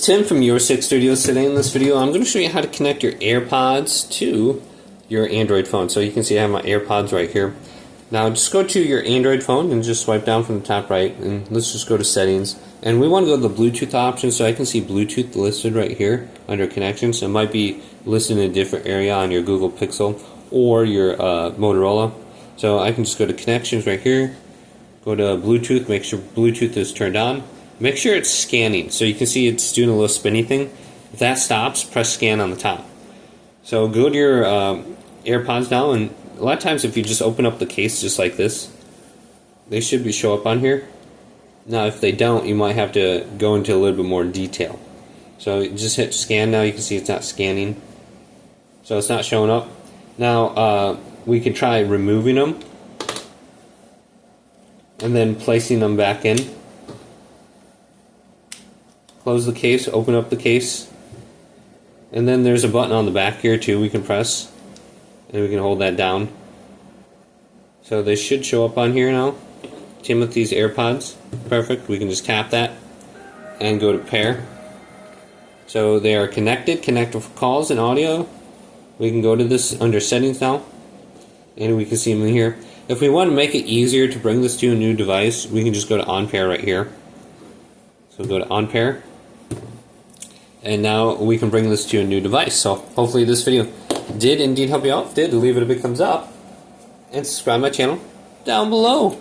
It's Tim from Your Six Studios. Today in this video I'm going to show you how to connect your AirPods to your Android phone. So you can see I have my AirPods right here. Now just go to your Android phone and just swipe down from the top right, and let's just go to settings, and we want to go to the Bluetooth option. So I can see Bluetooth listed right here under connections. It might be listed in a different area on your Google Pixel or your Motorola. So I can just go to connections right here, go to Bluetooth, make sure Bluetooth is turned on. Make sure it's scanning, so you can see it's doing a little spinny thing. If that stops, press scan on the top. So go to your AirPods now, and a lot of times if you just open up the case just like this, they should show up on here. Now if they don't, you might have to go into a little bit more detail. So just hit scan now, you can see it's not scanning. So it's not showing up. Now we can try removing them and then placing them back in. Close the case, open up the case, and then there's a button on the back here too we can press, and we can hold that down. So they should show up on here now. Timothy's AirPods. Perfect. We can just tap that and go to pair. So they are connected for calls and audio. We can go to this under settings now, and we can see them in here. If we want to make it easier to bring this to a new device, we can just go to on pair right here. So go to on pair, and now we can bring this to a new device. So hopefully this video did indeed help you out. If it did, leave it a big thumbs up and subscribe to my channel down below.